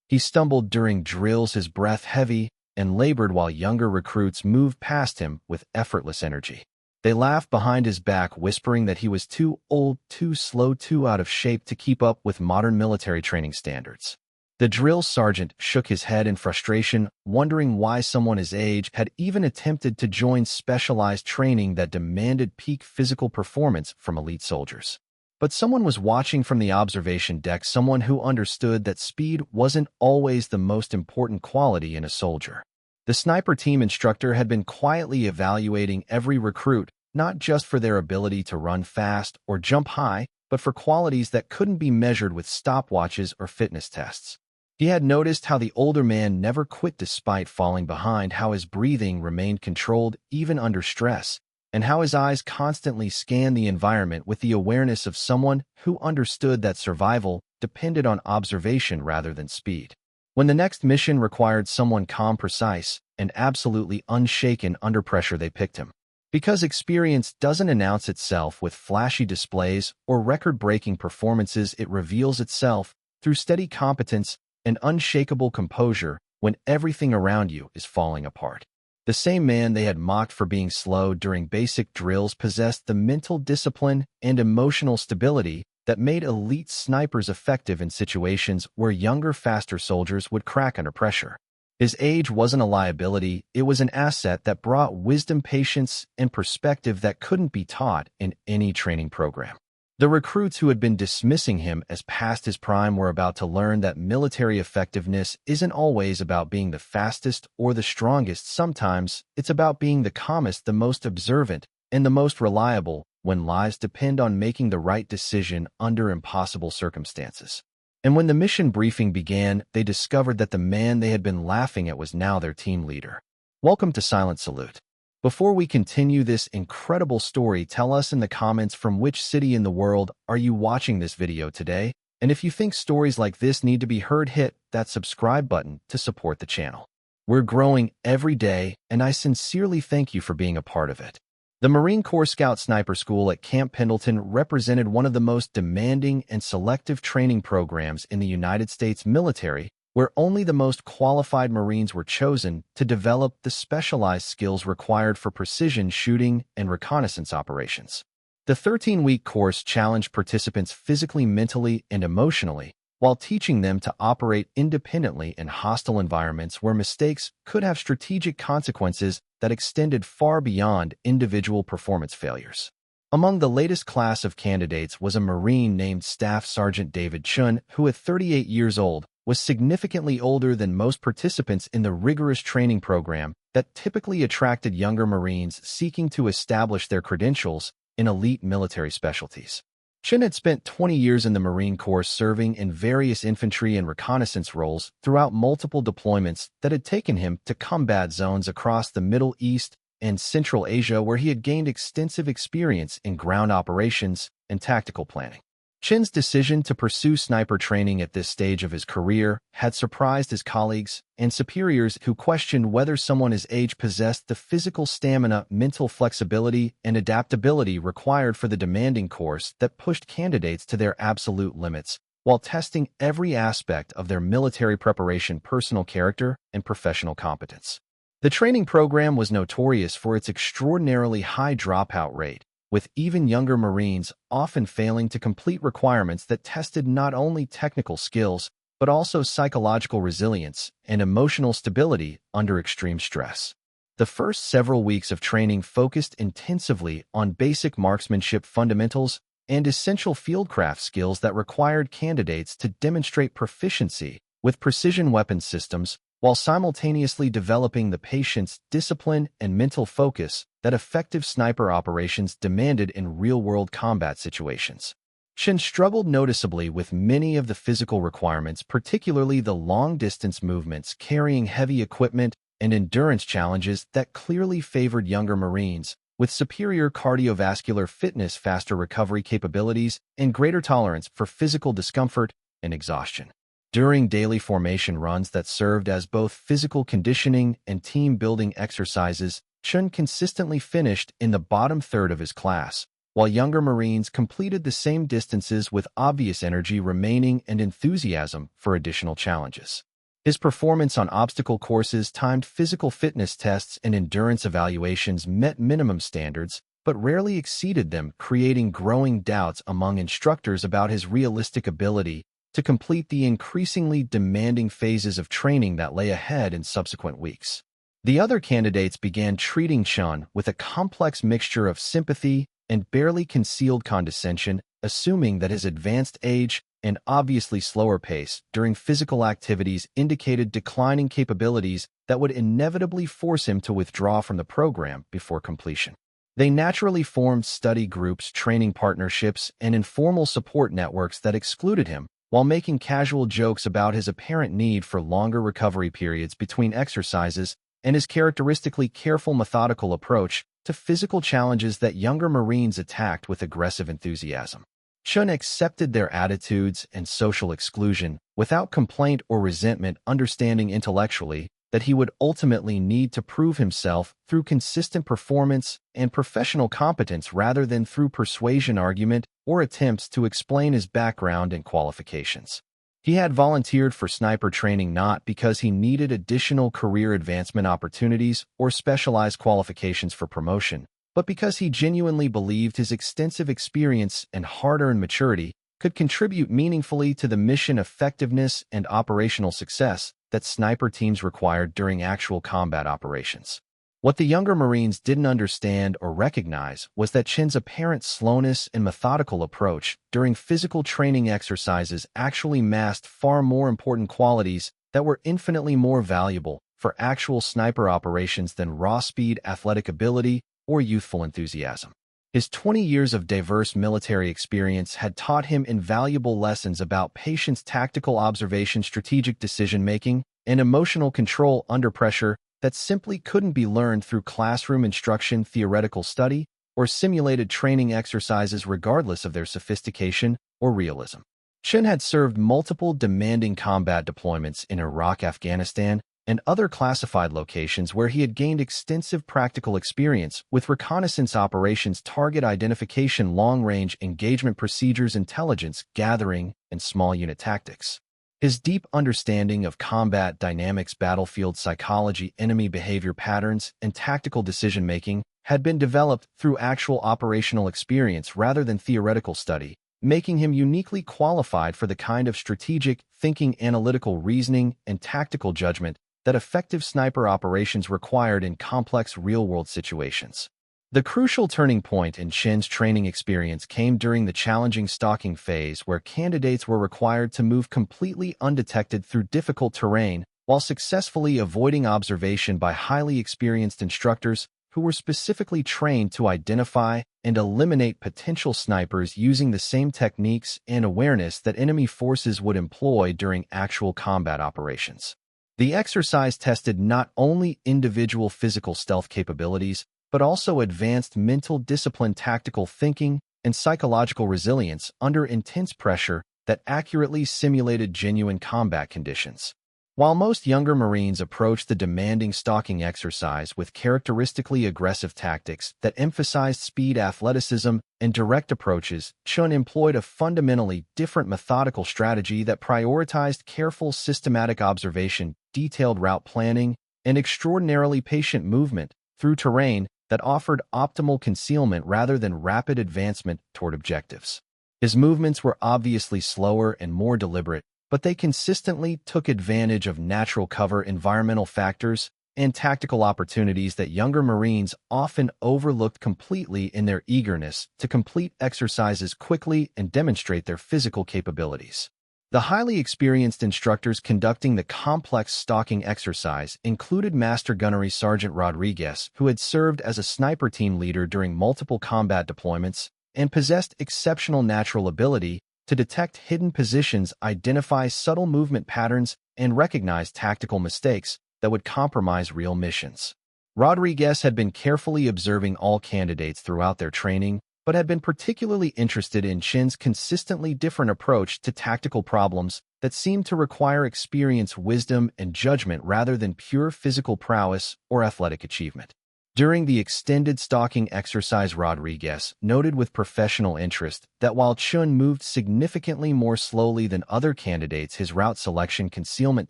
He stumbled during drills, his breath heavy, and labored while younger recruits moved past him with effortless energy. They laughed behind his back, whispering that he was too old, too slow, too out of shape to keep up with modern military training standards. The drill sergeant shook his head in frustration, wondering why someone his age had even attempted to join specialized training that demanded peak physical performance from elite soldiers. But someone was watching from the observation deck, someone who understood that speed wasn't always the most important quality in a soldier. The sniper team instructor had been quietly evaluating every recruit, not just for their ability to run fast or jump high, but for qualities that couldn't be measured with stopwatches or fitness tests. He had noticed how the older man never quit despite falling behind, how his breathing remained controlled even under stress, and how his eyes constantly scanned the environment with the awareness of someone who understood that survival depended on observation rather than speed. When the next mission required someone calm, precise, and absolutely unshaken under pressure, they picked him. Because experience doesn't announce itself with flashy displays or record-breaking performances, it reveals itself through steady competence and unshakable composure when everything around you is falling apart. The same man they had mocked for being slow during basic drills possessed the mental discipline and emotional stability that made elite snipers effective in situations where younger, faster soldiers would crack under pressure. His age wasn't a liability, it was an asset that brought wisdom, patience, and perspective that couldn't be taught in any training program. The recruits who had been dismissing him as past his prime were about to learn that military effectiveness isn't always about being the fastest or the strongest. Sometimes it's about being the calmest, the most observant, and the most reliable when lives depend on making the right decision under impossible circumstances. And when the mission briefing began, they discovered that the man they had been laughing at was now their team leader. Welcome to Silent Salute. Before we continue this incredible story, tell us in the comments from which city in the world are you watching this video today? And if you think stories like this need to be heard, hit that subscribe button to support the channel. We're growing every day, and I sincerely thank you for being a part of it. The Marine Corps Scout Sniper School at Camp Pendleton represented one of the most demanding and selective training programs in the United States military, where only the most qualified Marines were chosen to develop the specialized skills required for precision shooting and reconnaissance operations. The 13-week course challenged participants physically, mentally, and emotionally, while teaching them to operate independently in hostile environments where mistakes could have strategic consequences that extended far beyond individual performance failures. Among the latest class of candidates was a Marine named Staff Sergeant David Chun, who at 38 years old was significantly older than most participants in the rigorous training program that typically attracted younger Marines seeking to establish their credentials in elite military specialties. Chun had spent 20 years in the Marine Corps, serving in various infantry and reconnaissance roles throughout multiple deployments that had taken him to combat zones across the Middle East and Central Asia, where he had gained extensive experience in ground operations and tactical planning. Chun's decision to pursue sniper training at this stage of his career had surprised his colleagues and superiors, who questioned whether someone his age possessed the physical stamina, mental flexibility, and adaptability required for the demanding course that pushed candidates to their absolute limits, while testing every aspect of their military preparation, personal character, and professional competence. The training program was notorious for its extraordinarily high dropout rate, with even younger Marines often failing to complete requirements that tested not only technical skills, but also psychological resilience and emotional stability under extreme stress. The first several weeks of training focused intensively on basic marksmanship fundamentals and essential fieldcraft skills that required candidates to demonstrate proficiency with precision weapon systems, while simultaneously developing the patience, discipline, and mental focus that effective sniper operations demanded in real-world combat situations. Chun struggled noticeably with many of the physical requirements, particularly the long-distance movements, carrying heavy equipment, and endurance challenges that clearly favored younger Marines, with superior cardiovascular fitness, faster recovery capabilities, and greater tolerance for physical discomfort and exhaustion. During daily formation runs that served as both physical conditioning and team-building exercises, Chun consistently finished in the bottom third of his class, while younger Marines completed the same distances with obvious energy remaining and enthusiasm for additional challenges. His performance on obstacle courses, timed physical fitness tests, and endurance evaluations met minimum standards, but rarely exceeded them, creating growing doubts among instructors about his realistic ability to complete the increasingly demanding phases of training that lay ahead in subsequent weeks. The other candidates began treating Chun with a complex mixture of sympathy and barely concealed condescension, assuming that his advanced age and obviously slower pace during physical activities indicated declining capabilities that would inevitably force him to withdraw from the program before completion. They naturally formed study groups, training partnerships, and informal support networks that excluded him, while making casual jokes about his apparent need for longer recovery periods between exercises and his characteristically careful, methodical approach to physical challenges that younger Marines attacked with aggressive enthusiasm. Chun accepted their attitudes and social exclusion without complaint or resentment, understanding intellectually that he would ultimately need to prove himself through consistent performance and professional competence rather than through persuasion, argument, or attempts to explain his background and qualifications. He had volunteered for sniper training not because he needed additional career advancement opportunities or specialized qualifications for promotion, but because he genuinely believed his extensive experience and hard-earned maturity could contribute meaningfully to the mission effectiveness and operational success that sniper teams required during actual combat operations. What the younger Marines didn't understand or recognize was that Chin's apparent slowness and methodical approach during physical training exercises actually masked far more important qualities that were infinitely more valuable for actual sniper operations than raw speed, athletic ability, or youthful enthusiasm. His 20 years of diverse military experience had taught him invaluable lessons about patience, tactical observation, strategic decision-making, and emotional control under pressure that simply couldn't be learned through classroom instruction, theoretical study, or simulated training exercises regardless of their sophistication or realism. Chun had served multiple demanding combat deployments in Iraq, Afghanistan, and other classified locations where he had gained extensive practical experience with reconnaissance operations, target identification, long-range engagement procedures, intelligence gathering, and small unit tactics. His deep understanding of combat dynamics, battlefield psychology, enemy behavior patterns, and tactical decision-making had been developed through actual operational experience rather than theoretical study, making him uniquely qualified for the kind of strategic thinking, analytical reasoning, and tactical judgment that effective sniper operations required in complex real-world situations. The crucial turning point in Chin's training experience came during the challenging stalking phase, where candidates were required to move completely undetected through difficult terrain while successfully avoiding observation by highly experienced instructors who were specifically trained to identify and eliminate potential snipers using the same techniques and awareness that enemy forces would employ during actual combat operations. The exercise tested not only individual physical stealth capabilities, but also advanced mental discipline, tactical thinking, and psychological resilience under intense pressure that accurately simulated genuine combat conditions. While most younger Marines approached the demanding stalking exercise with characteristically aggressive tactics that emphasized speed, athleticism, and direct approaches, Chun employed a fundamentally different methodical strategy that prioritized careful, systematic observation, detailed route planning, and extraordinarily patient movement through terrain that offered optimal concealment rather than rapid advancement toward objectives. His movements were obviously slower and more deliberate, but they consistently took advantage of natural cover, environmental factors, and tactical opportunities that younger Marines often overlooked completely in their eagerness to complete exercises quickly and demonstrate their physical capabilities. The highly experienced instructors conducting the complex stalking exercise included Master Gunnery Sergeant Rodriguez, who had served as a sniper team leader during multiple combat deployments and possessed exceptional natural ability to detect hidden positions, identify subtle movement patterns, and recognize tactical mistakes that would compromise real missions. Rodriguez had been carefully observing all candidates throughout their training, but had been particularly interested in Chin's consistently different approach to tactical problems that seemed to require experience, wisdom, and judgment rather than pure physical prowess or athletic achievement. During the extended stalking exercise, Rodriguez noted with professional interest that while Chun moved significantly more slowly than other candidates, his route selection, concealment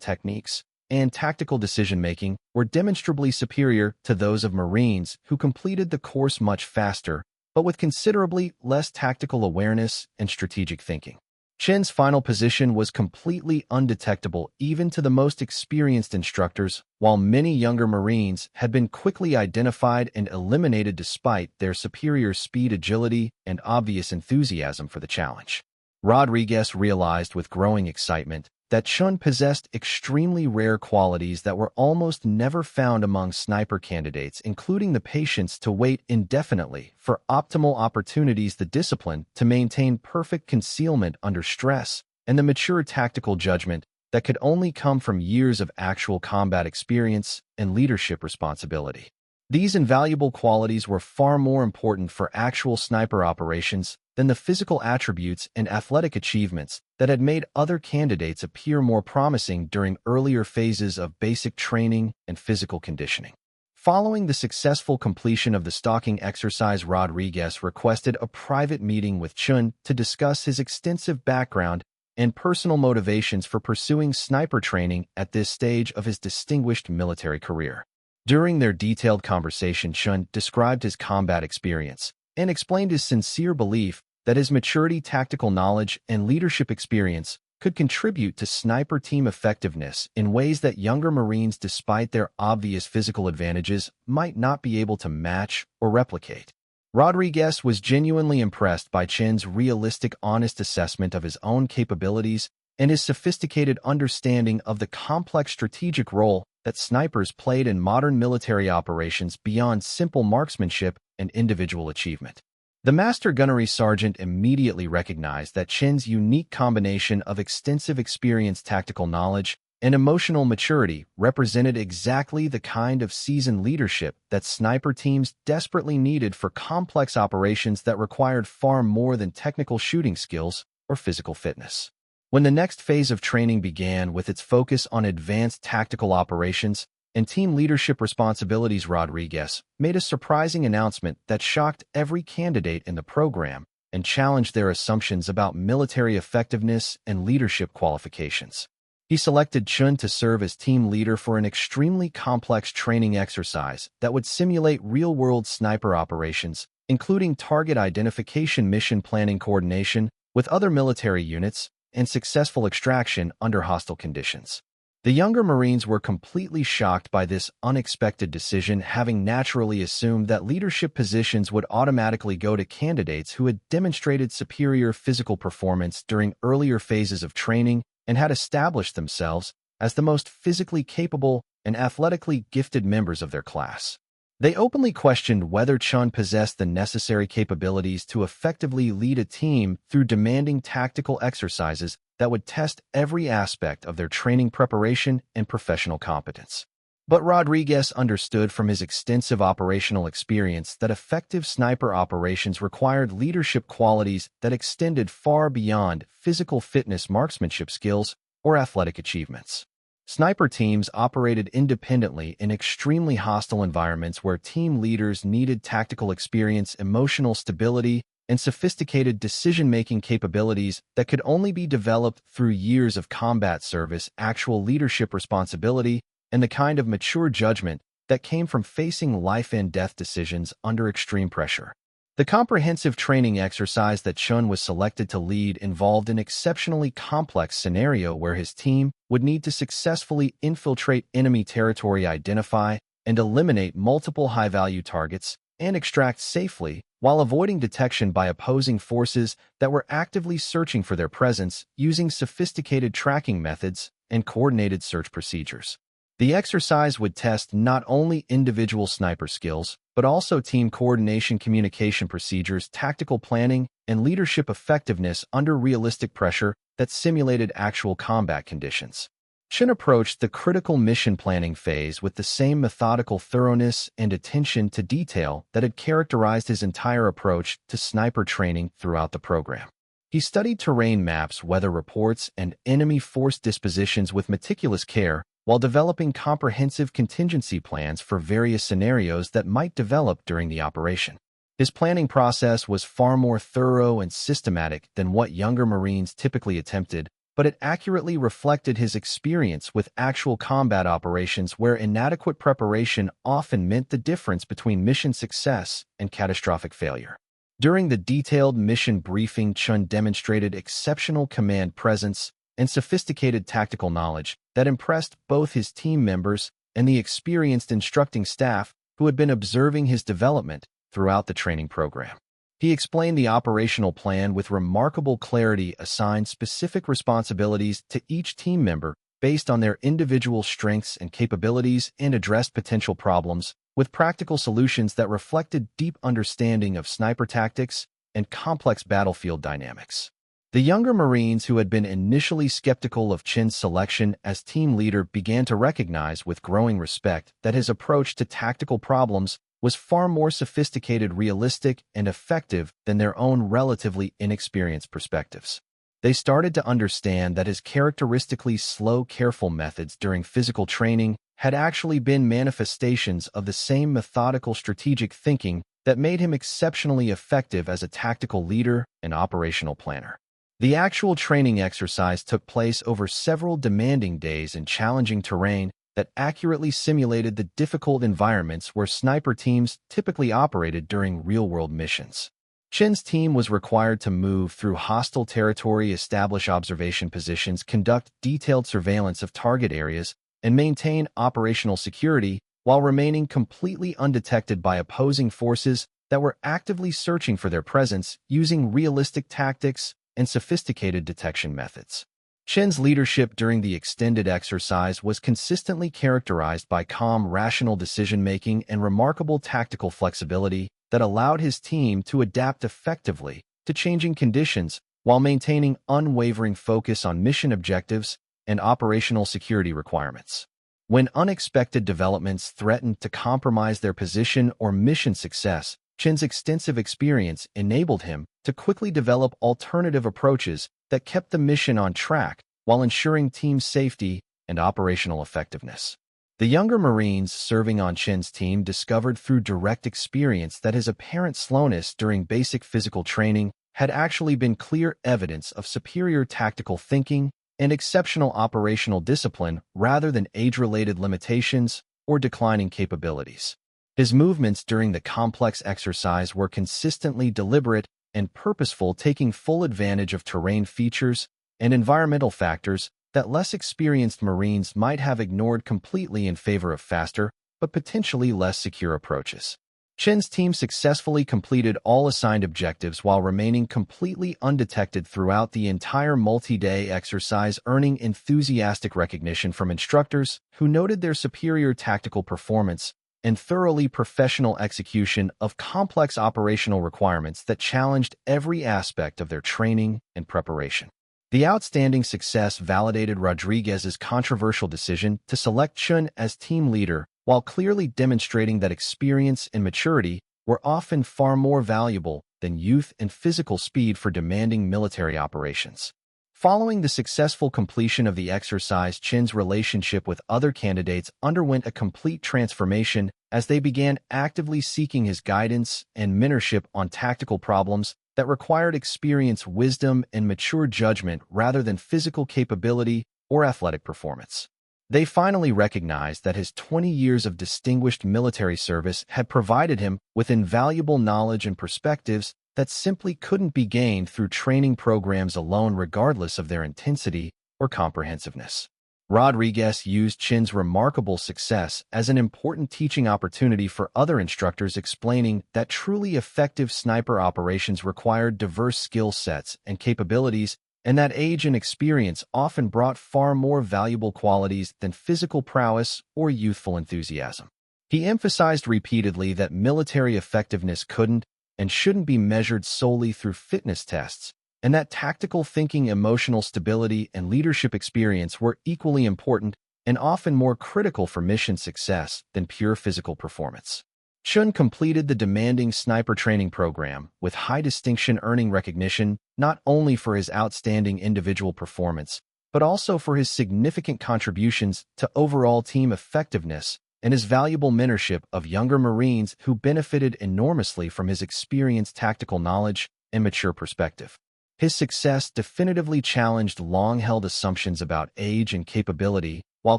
techniques, and tactical decision-making were demonstrably superior to those of Marines who completed the course much faster, but with considerably less tactical awareness and strategic thinking. Chen's final position was completely undetectable even to the most experienced instructors, while many younger Marines had been quickly identified and eliminated despite their superior speed, agility, and obvious enthusiasm for the challenge. Rodriguez realized with growing excitement that Chun possessed extremely rare qualities that were almost never found among sniper candidates, including the patience to wait indefinitely for optimal opportunities, the discipline to maintain perfect concealment under stress, and the mature tactical judgment that could only come from years of actual combat experience and leadership responsibility. These invaluable qualities were far more important for actual sniper operations than the physical attributes and athletic achievements that had made other candidates appear more promising during earlier phases of basic training and physical conditioning. Following the successful completion of the stalking exercise, Rodriguez requested a private meeting with Chun to discuss his extensive background and personal motivations for pursuing sniper training at this stage of his distinguished military career. During their detailed conversation, Chun described his combat experience and explained his sincere belief that his maturity, tactical knowledge, and leadership experience could contribute to sniper team effectiveness in ways that younger Marines, despite their obvious physical advantages, might not be able to match or replicate. Rodriguez was genuinely impressed by Chen's realistic, honest assessment of his own capabilities and his sophisticated understanding of the complex strategic role that snipers played in modern military operations beyond simple marksmanship and individual achievement. The Master Gunnery Sergeant immediately recognized that Chen's unique combination of extensive experience, tactical knowledge, and emotional maturity represented exactly the kind of seasoned leadership that sniper teams desperately needed for complex operations that required far more than technical shooting skills or physical fitness. When the next phase of training began with its focus on advanced tactical operations and team leadership responsibilities, Rodriguez made a surprising announcement that shocked every candidate in the program and challenged their assumptions about military effectiveness and leadership qualifications. He selected Chun to serve as team leader for an extremely complex training exercise that would simulate real-world sniper operations, including target identification, mission planning, coordination with other military units, and successful extraction under hostile conditions. The younger Marines were completely shocked by this unexpected decision, having naturally assumed that leadership positions would automatically go to candidates who had demonstrated superior physical performance during earlier phases of training and had established themselves as the most physically capable and athletically gifted members of their class. They openly questioned whether Chun possessed the necessary capabilities to effectively lead a team through demanding tactical exercises that would test every aspect of their training preparation and professional competence. But Rodriguez understood from his extensive operational experience that effective sniper operations required leadership qualities that extended far beyond physical fitness, marksmanship skills, or athletic achievements. Sniper teams operated independently in extremely hostile environments where team leaders needed tactical experience, emotional stability, and sophisticated decision-making capabilities that could only be developed through years of combat service, actual leadership responsibility, and the kind of mature judgment that came from facing life-and-death decisions under extreme pressure. The comprehensive training exercise that Chun was selected to lead involved an exceptionally complex scenario where his team would need to successfully infiltrate enemy territory, identify and eliminate multiple high-value targets, and extract safely while avoiding detection by opposing forces that were actively searching for their presence using sophisticated tracking methods and coordinated search procedures. The exercise would test not only individual sniper skills, but also team coordination, communication procedures, tactical planning, and leadership effectiveness under realistic pressure that simulated actual combat conditions. Chun approached the critical mission planning phase with the same methodical thoroughness and attention to detail that had characterized his entire approach to sniper training throughout the program. He studied terrain maps, weather reports, and enemy force dispositions with meticulous care, while developing comprehensive contingency plans for various scenarios that might develop during the operation. His planning process was far more thorough and systematic than what younger Marines typically attempted, but it accurately reflected his experience with actual combat operations where inadequate preparation often meant the difference between mission success and catastrophic failure. During the detailed mission briefing, Chun demonstrated exceptional command presence and sophisticated tactical knowledge that impressed both his team members and the experienced instructing staff who had been observing his development throughout the training program. He explained the operational plan with remarkable clarity, assigned specific responsibilities to each team member based on their individual strengths and capabilities, and addressed potential problems with practical solutions that reflected deep understanding of sniper tactics and complex battlefield dynamics. The younger Marines who had been initially skeptical of Chin's selection as team leader began to recognize with growing respect that his approach to tactical problems was far more sophisticated, realistic, and effective than their own relatively inexperienced perspectives. They started to understand that his characteristically slow, careful methods during physical training had actually been manifestations of the same methodical strategic thinking that made him exceptionally effective as a tactical leader and operational planner. The actual training exercise took place over several demanding days in challenging terrain that accurately simulated the difficult environments where sniper teams typically operated during real-world missions. Chin's team was required to move through hostile territory, establish observation positions, conduct detailed surveillance of target areas, and maintain operational security while remaining completely undetected by opposing forces that were actively searching for their presence using realistic tactics and sophisticated detection methods. Chin's leadership during the extended exercise was consistently characterized by calm, rational decision-making and remarkable tactical flexibility that allowed his team to adapt effectively to changing conditions while maintaining unwavering focus on mission objectives and operational security requirements. When unexpected developments threatened to compromise their position or mission success, Chin's extensive experience enabled him to quickly develop alternative approaches that kept the mission on track while ensuring team safety and operational effectiveness. The younger Marines serving on Chin's team discovered through direct experience that his apparent slowness during basic physical training had actually been clear evidence of superior tactical thinking and exceptional operational discipline rather than age-related limitations or declining capabilities. His movements during the complex exercise were consistently deliberate and purposeful, taking full advantage of terrain features and environmental factors that less experienced Marines might have ignored completely in favor of faster, but potentially less secure approaches. Chin's team successfully completed all assigned objectives while remaining completely undetected throughout the entire multi-day exercise, earning enthusiastic recognition from instructors who noted their superior tactical performance and thoroughly professional execution of complex operational requirements that challenged every aspect of their training and preparation. The outstanding success validated Rodriguez's controversial decision to select Chun as team leader, while clearly demonstrating that experience and maturity were often far more valuable than youth and physical speed for demanding military operations. Following the successful completion of the exercise, Chin's relationship with other candidates underwent a complete transformation as they began actively seeking his guidance and mentorship on tactical problems that required experience, wisdom, and mature judgment rather than physical capability or athletic performance. They finally recognized that his 20 years of distinguished military service had provided him with invaluable knowledge and perspectives that simply couldn't be gained through training programs alone, regardless of their intensity or comprehensiveness. Rodriguez used Chin's remarkable success as an important teaching opportunity for other instructors, explaining that truly effective sniper operations required diverse skill sets and capabilities, and that age and experience often brought far more valuable qualities than physical prowess or youthful enthusiasm. He emphasized repeatedly that military effectiveness couldn't and shouldn't be measured solely through fitness tests, and that tactical thinking, emotional stability, and leadership experience were equally important and often more critical for mission success than pure physical performance. Chun completed the demanding sniper training program with high distinction, earning recognition not only for his outstanding individual performance, but also for his significant contributions to overall team effectiveness and his valuable mentorship of younger Marines who benefited enormously from his experienced tactical knowledge and mature perspective. His success definitively challenged long-held assumptions about age and capability, while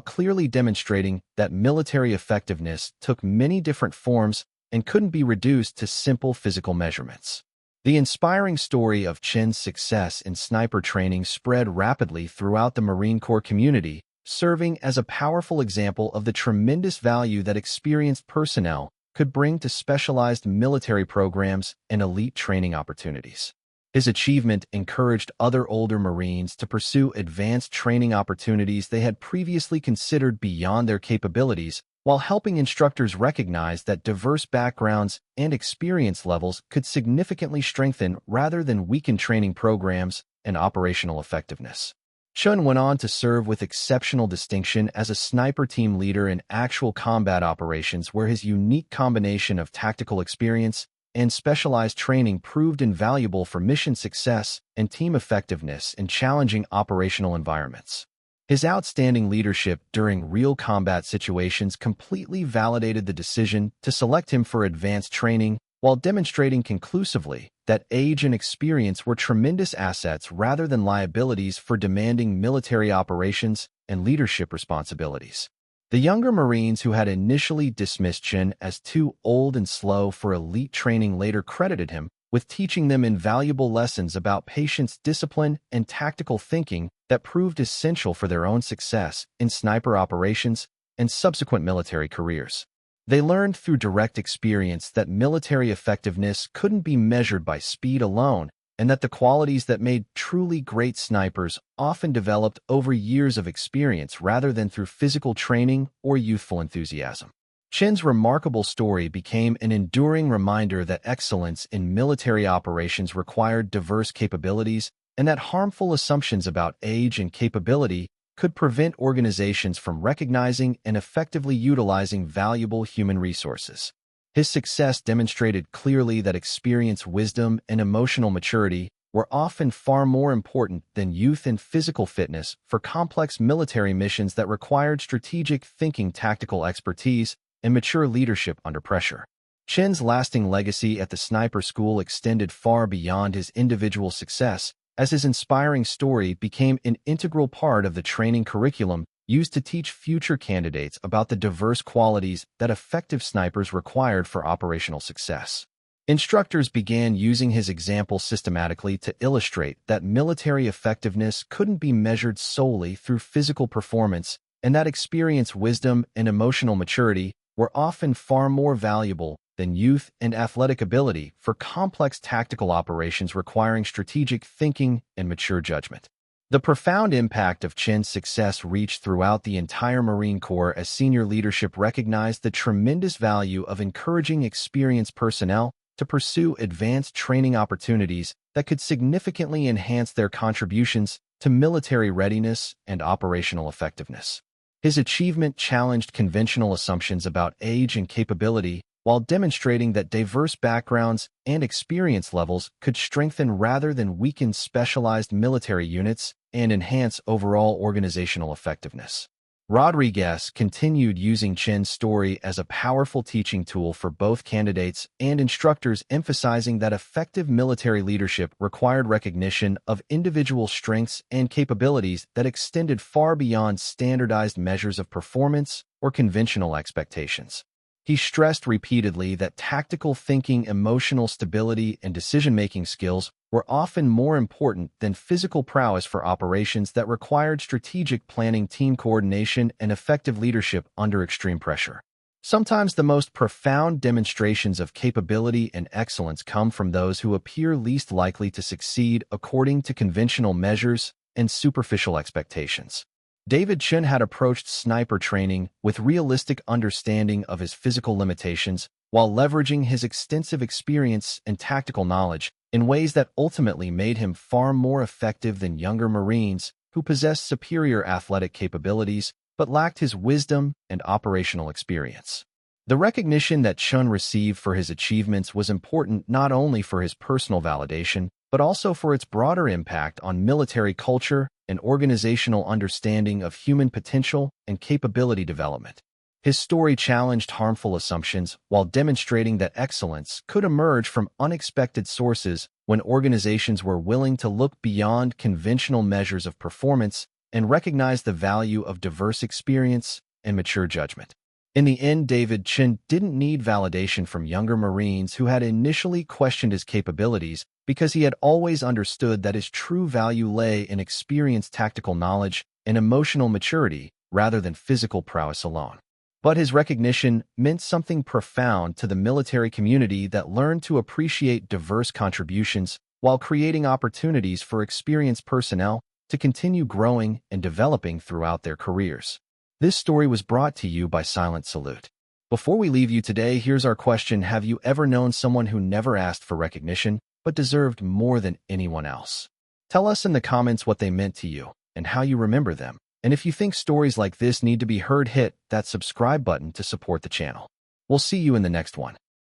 clearly demonstrating that military effectiveness took many different forms and couldn't be reduced to simple physical measurements. The inspiring story of Chen's success in sniper training spread rapidly throughout the Marine Corps community, serving as a powerful example of the tremendous value that experienced personnel could bring to specialized military programs and elite training opportunities. His achievement encouraged other older Marines to pursue advanced training opportunities they had previously considered beyond their capabilities, while helping instructors recognize that diverse backgrounds and experience levels could significantly strengthen rather than weaken training programs and operational effectiveness. Chun went on to serve with exceptional distinction as a sniper team leader in actual combat operations, where his unique combination of tactical experience and specialized training proved invaluable for mission success and team effectiveness in challenging operational environments. His outstanding leadership during real combat situations completely validated the decision to select him for advanced training, while demonstrating conclusively that age and experience were tremendous assets rather than liabilities for demanding military operations and leadership responsibilities. The younger Marines who had initially dismissed Chen as too old and slow for elite training later credited him with teaching them invaluable lessons about patience, discipline, and tactical thinking that proved essential for their own success in sniper operations and subsequent military careers. They learned through direct experience that military effectiveness couldn't be measured by speed alone, and that the qualities that made truly great snipers often developed over years of experience rather than through physical training or youthful enthusiasm. Chen's remarkable story became an enduring reminder that excellence in military operations required diverse capabilities, and that harmful assumptions about age and capability could prevent organizations from recognizing and effectively utilizing valuable human resources. His success demonstrated clearly that experience, wisdom, and emotional maturity were often far more important than youth and physical fitness for complex military missions that required strategic thinking, tactical expertise, and mature leadership under pressure. Chen's lasting legacy at the sniper school extended far beyond his individual success, as his inspiring story became an integral part of the training curriculum used to teach future candidates about the diverse qualities that effective snipers required for operational success. Instructors began using his example systematically to illustrate that military effectiveness couldn't be measured solely through physical performance, and that experience, wisdom, and emotional maturity were often far more valuable than youth and athletic ability for complex tactical operations requiring strategic thinking and mature judgment. The profound impact of Chen's success reached throughout the entire Marine Corps as senior leadership recognized the tremendous value of encouraging experienced personnel to pursue advanced training opportunities that could significantly enhance their contributions to military readiness and operational effectiveness. His achievement challenged conventional assumptions about age and capability, while demonstrating that diverse backgrounds and experience levels could strengthen rather than weaken specialized military units and enhance overall organizational effectiveness. Rodriguez continued using Chen's story as a powerful teaching tool for both candidates and instructors, emphasizing that effective military leadership required recognition of individual strengths and capabilities that extended far beyond standardized measures of performance or conventional expectations. He stressed repeatedly that tactical thinking, emotional stability, and decision-making skills were often more important than physical prowess for operations that required strategic planning, team coordination, and effective leadership under extreme pressure. Sometimes the most profound demonstrations of capability and excellence come from those who appear least likely to succeed according to conventional measures and superficial expectations. David Chen had approached sniper training with realistic understanding of his physical limitations, while leveraging his extensive experience and tactical knowledge in ways that ultimately made him far more effective than younger Marines who possessed superior athletic capabilities but lacked his wisdom and operational experience. The recognition that Chen received for his achievements was important not only for his personal validation, but also for its broader impact on military culture and organizational understanding of human potential and capability development. His story challenged harmful assumptions while demonstrating that excellence could emerge from unexpected sources when organizations were willing to look beyond conventional measures of performance and recognize the value of diverse experience and mature judgment. In the end, David Chin didn't need validation from younger Marines who had initially questioned his capabilities because he had always understood that his true value lay in experienced tactical knowledge and emotional maturity rather than physical prowess alone. But his recognition meant something profound to the military community that learned to appreciate diverse contributions while creating opportunities for experienced personnel to continue growing and developing throughout their careers. This story was brought to you by Silent Salute. Before we leave you today, here's our question. Have you ever known someone who never asked for recognition but deserved more than anyone else? Tell us in the comments what they meant to you and how you remember them. And if you think stories like this need to be heard, hit that subscribe button to support the channel. We'll see you in the next one.